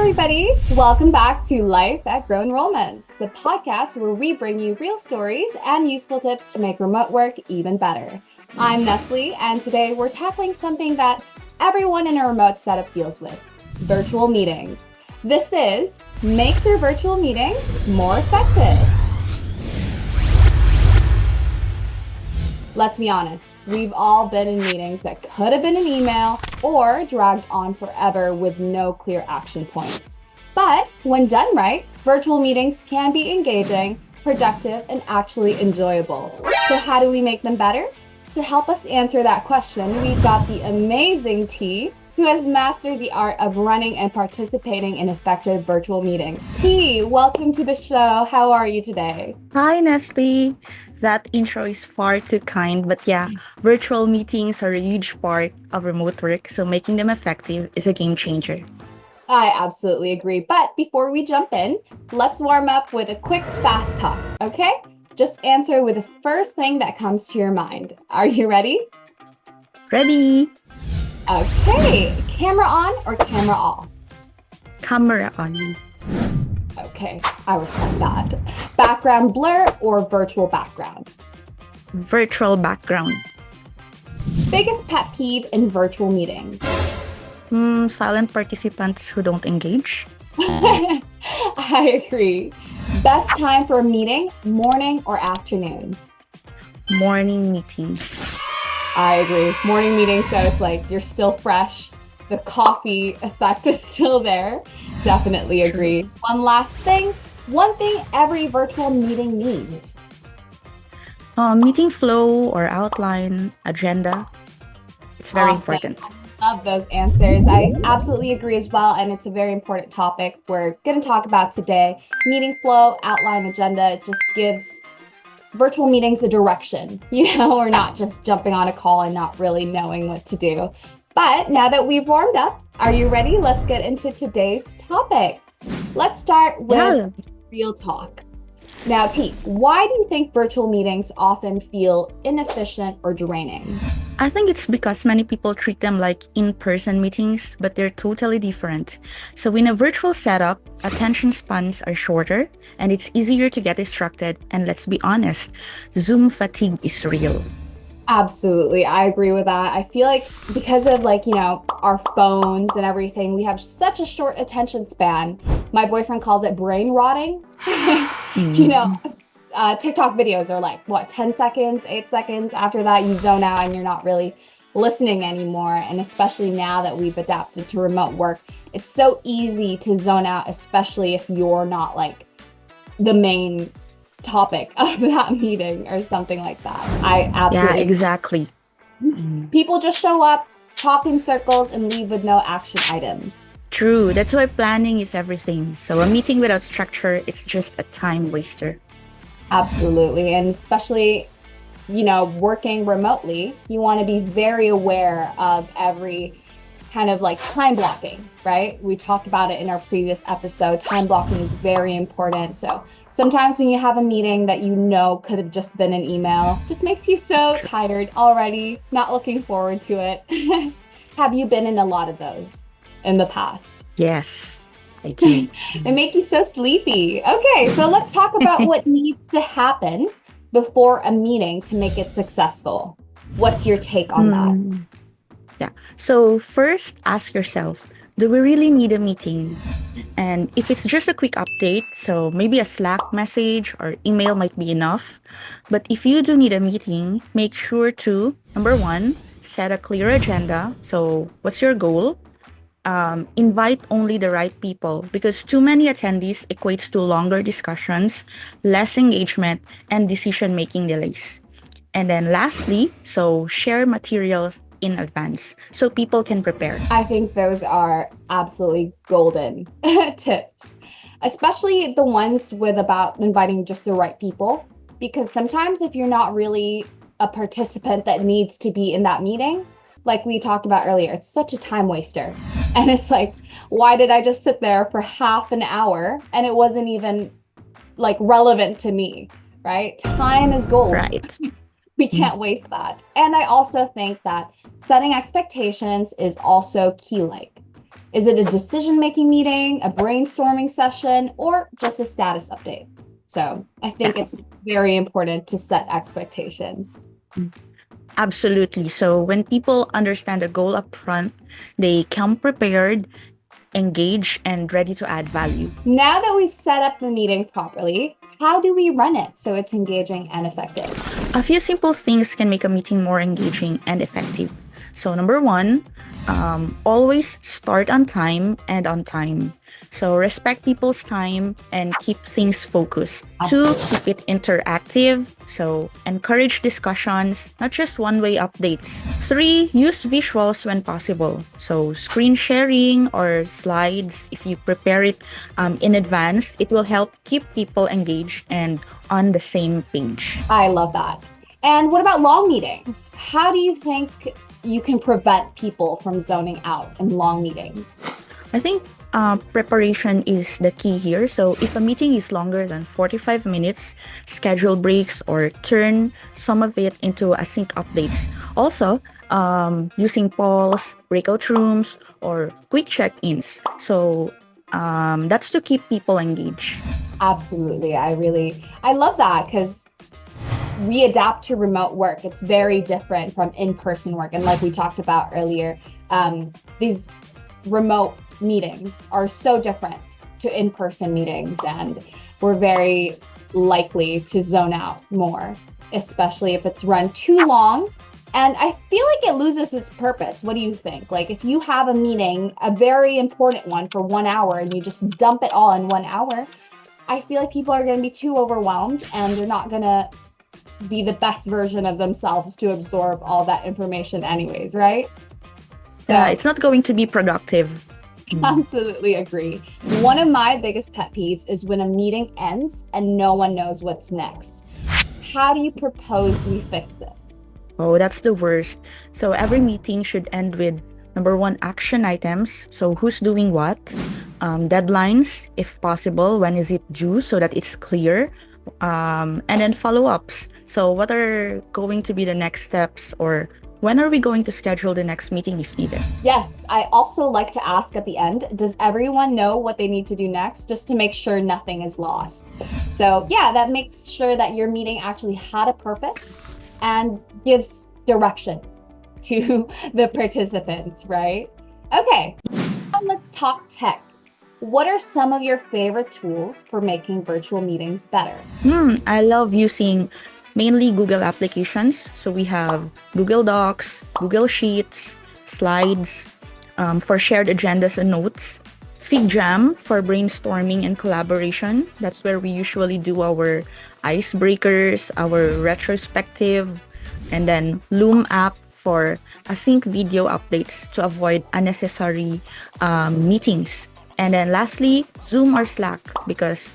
everybody. Welcome back to Life at Grow Enrollments, the podcast where we bring you real stories and useful tips to make remote work even better. I'm Nestle, and today we're tackling something that everyone in a remote setup deals with, virtual meetings. This is Make Your Virtual Meetings More Effective. Let's be honest, we've all been in meetings that could have been an email or dragged on forever with no clear action points. But when done right, virtual meetings can be engaging, productive, and actually enjoyable. So how do we make them better? To help us answer that question, we've got the amazing Tee, who has mastered the art of running and participating in effective virtual meetings. Tee, welcome to the show. How are you today? Hi, Nestle. That intro is far too kind, but yeah, virtual meetings are a huge part of remote work, so making them effective is a game changer. I absolutely agree. But before we jump in, let's warm up with a quick fast talk, okay? Just answer with the first thing that comes to your mind. Are you ready? Ready? Okay, camera on or camera off? Camera on. Okay, I respect that. Background blur or virtual background? Virtual background. Biggest pet peeve in virtual meetings? Silent participants who don't engage. I agree. Best time for a meeting, morning or afternoon? Morning meetings. I agree. Morning meeting, so it's like you're still fresh. The coffee effect is still there. Definitely agree. One last thing. One thing every virtual meeting needs. Meeting flow or outline, agenda. It's very Awesome. important. Love those answers. I absolutely agree as well. And it's a very important topic we're going to talk about today. Meeting flow, outline, agenda. It just gives virtual meetings a direction. We're not just jumping on a call and not really knowing what to do. But now that we've warmed up, are you ready? Let's get into today's topic. Let's start with real talk. Now, Tee, why do you think virtual meetings often feel inefficient or draining? I think it's because many people treat them like in-person meetings, but they're totally different. So in a virtual setup, attention spans are shorter and it's easier to get distracted. And let's be honest, Zoom fatigue is real. Absolutely. I agree with that. I feel like because of our phones and everything, we have such a short attention span. My boyfriend calls it brain rotting. TikTok videos are like, 10 seconds, 8 seconds. After that, you zone out and you're not really listening anymore. And especially now that we've adapted to remote work, it's so easy to zone out, especially if you're not like the main topic of that meeting or something like that. I absolutely. Yeah, exactly. People just show up, talk in circles, and leave with no action items. True. That's why planning is everything. So a meeting without structure, it's just a time waster. Absolutely. And especially, working remotely, you want to be very aware of every kind of like time blocking, right? We talked about it in our previous episode. Time blocking is very important. So sometimes when you have a meeting that could have just been an email, just makes you so tired already, not looking forward to it. Have you been in a lot of those in the past? Yes, I do. They make you so sleepy. Okay, so let's talk about what needs to happen before a meeting to make it successful. What's your take on that? Yeah. So first, ask yourself, do we really need a meeting? And if it's just a quick update, so maybe a Slack message or email might be enough. But if you do need a meeting, make sure to, number one, set a clear agenda. So what's your goal? Invite only the right people, because too many attendees equates to longer discussions, less engagement, and decision-making delays. And then lastly, so share materials in advance so people can prepare. I think those are absolutely golden tips, especially the ones with about inviting just the right people, because sometimes if you're not really a participant that needs to be in that meeting, like we talked about earlier, it's such a time waster. And it's like, why did I just sit there for half an hour and it wasn't even like relevant to me, right? Time is gold. Right. We can't waste that. And I also think that setting expectations is also key. Like, Is it a decision-making meeting, a brainstorming session, or just a status update? So I Yeah. think it's very important to set expectations. Absolutely. So when people understand the goal up front, they come prepared, engaged, and ready to add value. Now that we've set up the meeting properly, how do we run it so it's engaging and effective? A few simple things can make a meeting more engaging and effective. So, number one, always start on time and on time. So, respect people's time and keep things focused. Two, Absolutely. keep it interactive. So, encourage discussions, not just one way updates. Three, use visuals when possible. So, screen sharing or slides, if you prepare it in advance, it will help keep people engaged and on the same page. I love that. And what about long meetings? How do you think you can prevent people from zoning out in long meetings? I think preparation is the key here. So if a meeting is longer than 45 minutes, schedule breaks or turn some of it into async updates. Also, using polls, breakout rooms, or quick check-ins. So that's to keep people engaged. Absolutely. I love that because we adapt to remote work. It's very different from in-person work. And like we talked about earlier, these remote meetings are so different to in-person meetings, and we're very likely to zone out more, especially if it's run too long. And I feel like it loses its purpose. What do you think? Like if you have a meeting, a very important one for 1 hour, and you just dump it all in 1 hour, I feel like people are going to be too overwhelmed and they're not going to be the best version of themselves to absorb all that information anyways, right? So Yeah, it's not going to be productive. absolutely agree. One of my biggest pet peeves is when a meeting ends and no one knows what's next. How do you propose we fix this? Oh, that's the worst. So every meeting should end with number one, action items. So who's doing what? Deadlines, if possible. When is it due? So that it's clear. And then follow-ups. So what are going to be the next steps, or when are we going to schedule the next meeting if needed? Yes, I also like to ask at the end, does everyone know what they need to do next, just to make sure nothing is lost? So yeah, that makes sure that your meeting actually had a purpose and gives direction to the participants, right? Okay, now let's talk tech. What are some of your favorite tools for making virtual meetings better? I love using mainly Google applications. So we have Google Docs, Google Sheets, Slides for shared agendas and notes, FigJam for brainstorming and collaboration. That's where we usually do our icebreakers, our retrospective, and then Loom app for async video updates to avoid unnecessary meetings. And then lastly, Zoom or Slack because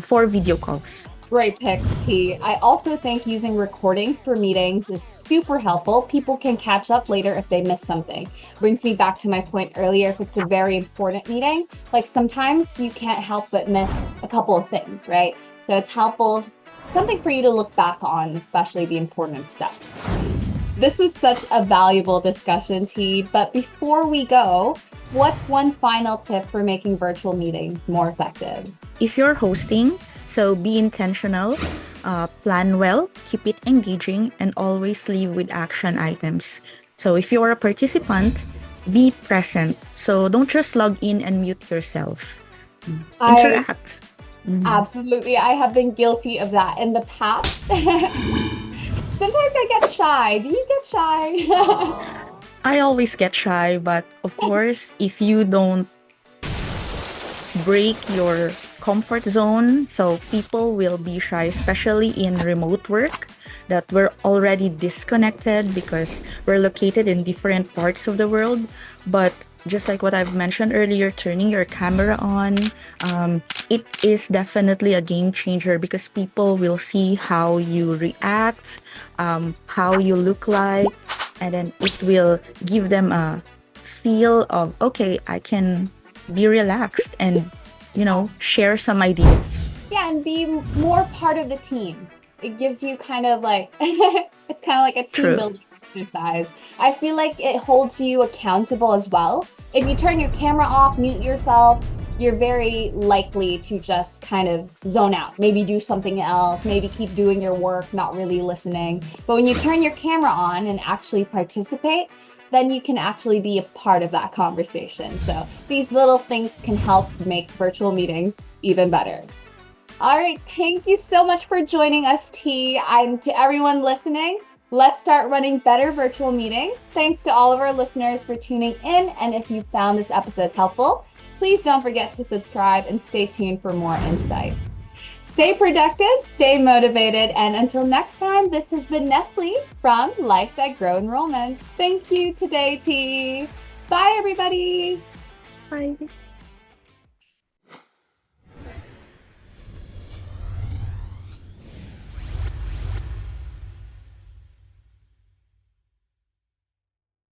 for video calls. Great picks, T. I also think using recordings for meetings is super helpful. People can catch up later if they miss something. Brings me back to my point earlier, if it's a very important meeting, like sometimes you can't help but miss a couple of things, right? So it's helpful, something for you to look back on, especially the important stuff. This was such a valuable discussion, T. But before we go, what's one final tip for making virtual meetings more effective? If you're hosting, so be intentional, plan well, keep it engaging, and always leave with action items. So if you're a participant, be present. So don't just log in and mute yourself. Interact. Absolutely. I have been guilty of that in the past. Sometimes I get shy. Do you get shy? I always get shy, but of course, if you don't break your comfort zone, so people will be shy, especially in remote work, that we're already disconnected because we're located in different parts of the world. But just like what I've mentioned earlier, turning your camera on, it is definitely a game changer because people will see how you react, how you look like, and then it will give them a feel of, okay, I can be relaxed and, share some ideas. Yeah, and be more part of the team. It gives you kind of like, it's kind of like a team True. building exercise. I feel like it holds you accountable as well. If you turn your camera off, mute yourself, you're very likely to just kind of zone out, maybe do something else, maybe keep doing your work, not really listening. But when you turn your camera on and actually participate, then you can actually be a part of that conversation. So these little things can help make virtual meetings even better. All right, thank you so much for joining us, Tee. And to everyone listening, let's start running better virtual meetings. Thanks to all of our listeners for tuning in. And if you found this episode helpful, please don't forget to subscribe and stay tuned for more insights. Stay productive, stay motivated, and until next time, this has been Nestle from Life That Grow Enrollments. Thank you today, Tee. Bye, everybody. Bye.